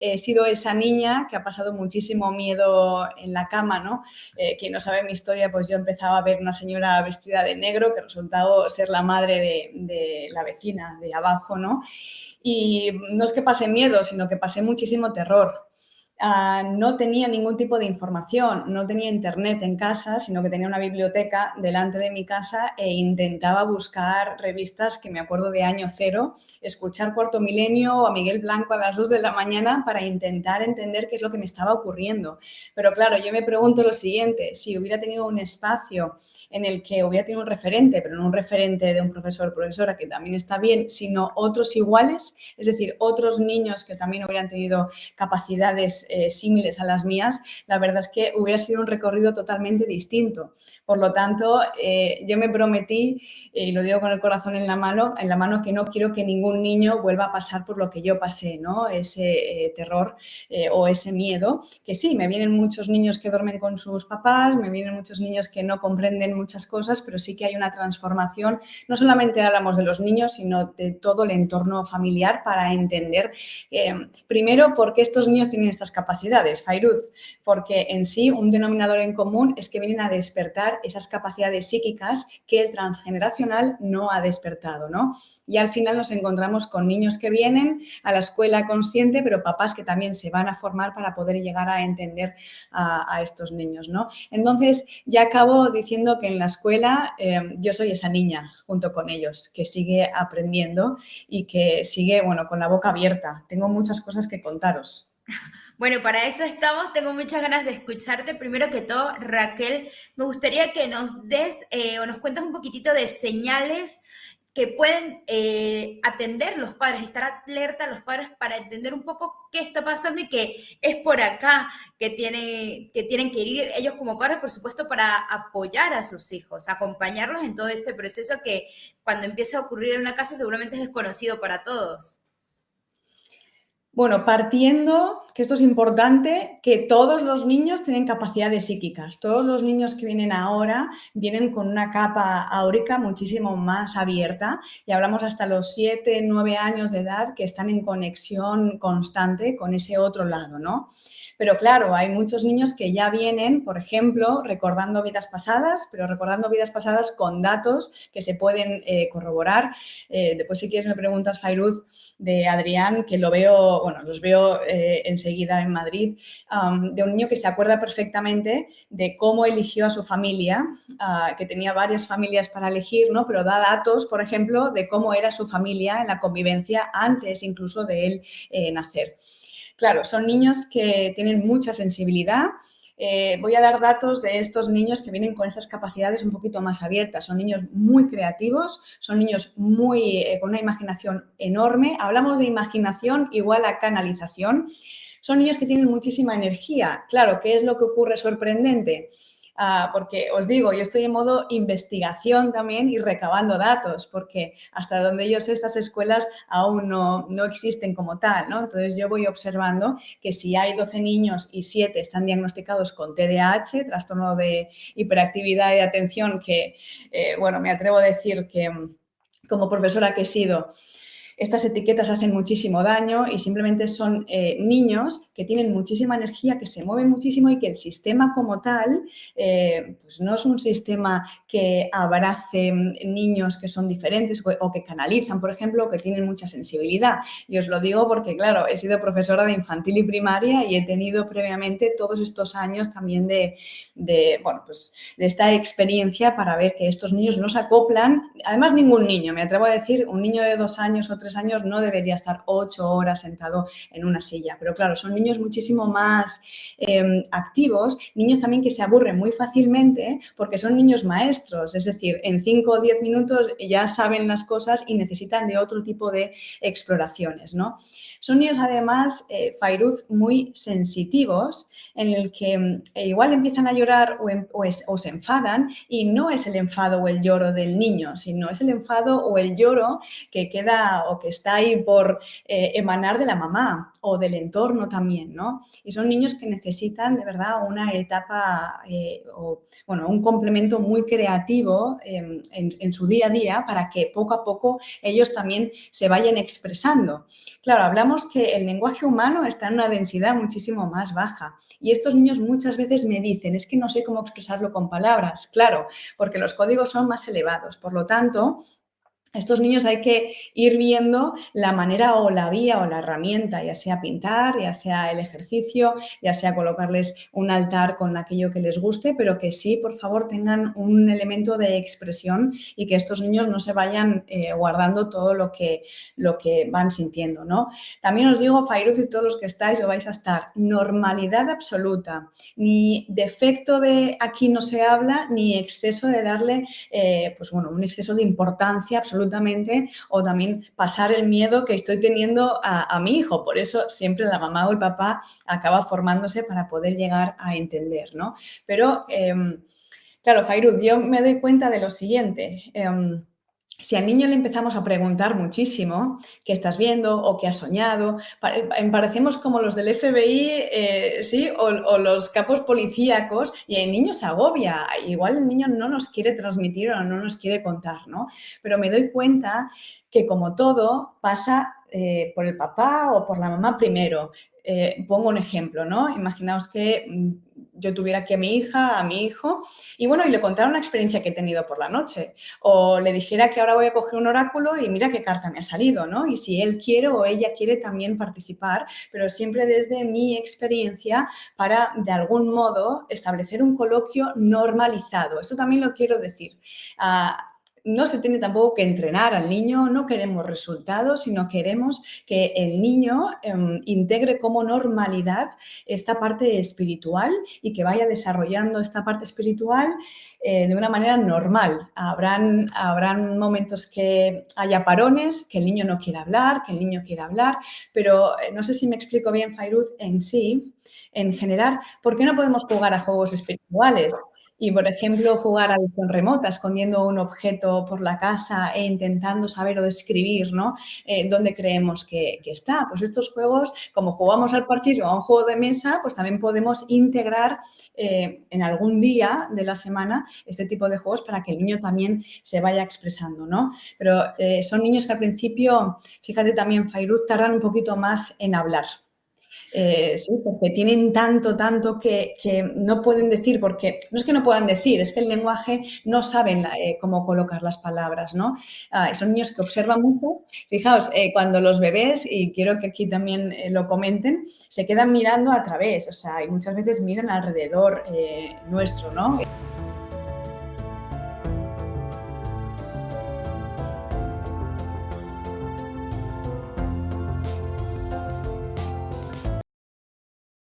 he sido esa niña que ha pasado muchísimo miedo en la cama, ¿no? Quien no sabe mi historia, pues yo empezaba a ver una señora vestida de negro que resultaba ser la madre de la vecina de abajo, ¿no? Y no es que pasé miedo, sino que pasé muchísimo terror. No tenía ningún tipo de información, no tenía internet en casa, sino que tenía una biblioteca delante de mi casa e intentaba buscar revistas que me acuerdo de Año Cero, escuchar Cuarto Milenio o a Miguel Blanco a las 2 de la mañana para intentar entender qué es lo que me estaba ocurriendo. Pero claro, yo me pregunto lo siguiente, si hubiera tenido un espacio en el que hubiera tenido un referente, pero no un referente de un profesor o profesora, que también está bien, sino otros iguales, es decir, otros niños que también hubieran tenido capacidades similares a las mías, la verdad es que hubiera sido un recorrido totalmente distinto. Por lo tanto, yo me prometí, y lo digo con el corazón en la mano, que no quiero que ningún niño vuelva a pasar por lo que yo pasé, ¿no? Ese terror o ese miedo, que sí, me vienen muchos niños que duermen con sus papás, me vienen muchos niños que no comprenden muchas cosas, pero sí que hay una transformación. No solamente hablamos de los niños, sino de todo el entorno familiar para entender, primero, por qué estos niños tienen estas capacidades, Fairuz, porque en sí un denominador en común es que vienen a despertar esas capacidades psíquicas que el transgeneracional no ha despertado, ¿no? Y al final nos encontramos con niños que vienen a la escuela consciente, pero papás que también se van a formar para poder llegar a entender a estos niños, ¿no? Entonces, ya acabo diciendo que en la escuela yo soy esa niña junto con ellos, que sigue aprendiendo y que sigue, bueno, con la boca abierta. Tengo muchas cosas que contaros. Bueno, para eso estamos. Tengo muchas ganas de escucharte. Primero que todo, Raquel, me gustaría que nos des o nos cuentes un poquitito de señales que pueden atender los padres, estar alerta a los padres para entender un poco qué está pasando y que es por acá que tienen que ir ellos como padres, por supuesto, para apoyar a sus hijos, acompañarlos en todo este proceso que cuando empieza a ocurrir en una casa seguramente es desconocido para todos. Bueno, partiendo, que esto es importante, que todos los niños tienen capacidades psíquicas. Todos los niños que vienen ahora vienen con una capa áurica muchísimo más abierta y hablamos hasta los 7, 9 años de edad que están en conexión constante con ese otro lado, ¿no? Pero claro, hay muchos niños que ya vienen, por ejemplo, recordando vidas pasadas, pero recordando vidas pasadas con datos que se pueden corroborar. Después, si quieres, me preguntas, Fairuz, de Adrián, que lo veo, bueno, los veo enseguida en Madrid, de un niño que se acuerda perfectamente de cómo eligió a su familia, que tenía varias familias para elegir, ¿no? Pero da datos, por ejemplo, de cómo era su familia en la convivencia antes incluso de él nacer. Claro, son niños que tienen mucha sensibilidad. Voy a dar datos de estos niños que vienen con estas capacidades un poquito más abiertas. Son niños muy creativos, son niños con una imaginación enorme. Hablamos de imaginación igual a canalización. Son niños que tienen muchísima energía. Claro, ¿qué es lo que ocurre sorprendente? Porque os digo, yo estoy en modo investigación también y recabando datos, porque hasta donde yo sé, estas escuelas aún no existen como tal, ¿no? Entonces yo voy observando que si hay 12 niños y 7 están diagnosticados con TDAH, trastorno de hiperactividad y de atención, que, bueno, me atrevo a decir que como profesora que he sido, estas etiquetas hacen muchísimo daño y simplemente son niños que tienen muchísima energía, que se mueven muchísimo y que el sistema como tal, pues no es un sistema que abrace niños que son diferentes o que canalizan, por ejemplo, o que tienen mucha sensibilidad. Y os lo digo porque, claro, he sido profesora de infantil y primaria y he tenido previamente todos estos años también bueno, pues de esta experiencia para ver que estos niños no se acoplan. Además, ningún niño, me atrevo a decir, un niño de 2 años o 3 años no debería estar 8 horas sentado en una silla. Pero claro, son niños muchísimo más activos, niños también que se aburren muy fácilmente porque son niños maestros, es decir, en 5 o 10 minutos ya saben las cosas y necesitan de otro tipo de exploraciones, ¿no? Son niños además, Fairuz, muy sensitivos, en el que igual empiezan a llorar o se enfadan y no es el enfado o el lloro del niño, sino es el enfado o el lloro que queda o que está ahí por emanar de la mamá o del entorno también, ¿no? Y son niños que necesitan de verdad una etapa un complemento muy creativo en su día a día para que poco a poco ellos también se vayan expresando. Claro, hablamos que el lenguaje humano está en una densidad muchísimo más baja y estos niños muchas veces me dicen, es que no sé cómo expresarlo con palabras. Claro, porque los códigos son más elevados. Por lo tanto, estos niños hay que ir viendo la manera o la vía o la herramienta, ya sea pintar, ya sea el ejercicio, ya sea colocarles un altar con aquello que les guste, pero que sí, por favor, tengan un elemento de expresión y que estos niños no se vayan guardando todo lo que van sintiendo, ¿no? También os digo, Fairuz y todos los que estáis o vais a estar, normalidad absoluta, ni defecto de aquí no se habla, ni exceso de darle, un exceso de importancia absolutamente, o también pasar el miedo que estoy teniendo a mi hijo. Por eso siempre la mamá o el papá acaba formándose para poder llegar a entender, ¿no? Pero, claro, Fairuz, yo me doy cuenta de lo siguiente. Si al niño le empezamos a preguntar muchísimo qué estás viendo o qué has soñado, parecemos como los del FBI, ¿sí? O los capos policíacos y el niño se agobia. Igual el niño no nos quiere transmitir o no nos quiere contar, ¿no? Pero me doy cuenta que como todo pasa por el papá o por la mamá primero. Pongo un ejemplo, ¿no? Imaginaos que yo tuviera aquí a mi hija, a mi hijo, y le contara una experiencia que he tenido por la noche. O le dijera que ahora voy a coger un oráculo y mira qué carta me ha salido, ¿no? Y si él quiere o ella quiere también participar, pero siempre desde mi experiencia para, de algún modo, establecer un coloquio normalizado. Esto también lo quiero decir. No se tiene tampoco que entrenar al niño, no queremos resultados, sino queremos que el niño integre como normalidad esta parte espiritual y que vaya desarrollando esta parte espiritual de una manera normal. Habrán momentos que haya parones, que el niño no quiera hablar, que el niño quiera hablar, pero no sé si me explico bien, Fairuz, en sí, en general, ¿por qué no podemos jugar a juegos espirituales? Y, por ejemplo, jugar a visión remota, escondiendo un objeto por la casa e intentando saber o describir, ¿no? Dónde creemos que está. Pues estos juegos, como jugamos al parchís o a un juego de mesa, pues también podemos integrar en algún día de la semana este tipo de juegos para que el niño también se vaya expresando, ¿no? Pero son niños que al principio, fíjate también, Fairuz, tardan un poquito más en hablar. Sí, porque tienen tanto que no pueden decir, porque no es que no puedan decir, es que el lenguaje no saben cómo colocar las palabras, ¿no? Son niños que observan mucho. Fijaos, cuando los bebés, y quiero que aquí también lo comenten, se quedan mirando a través, o sea, y muchas veces miran alrededor nuestro, ¿no?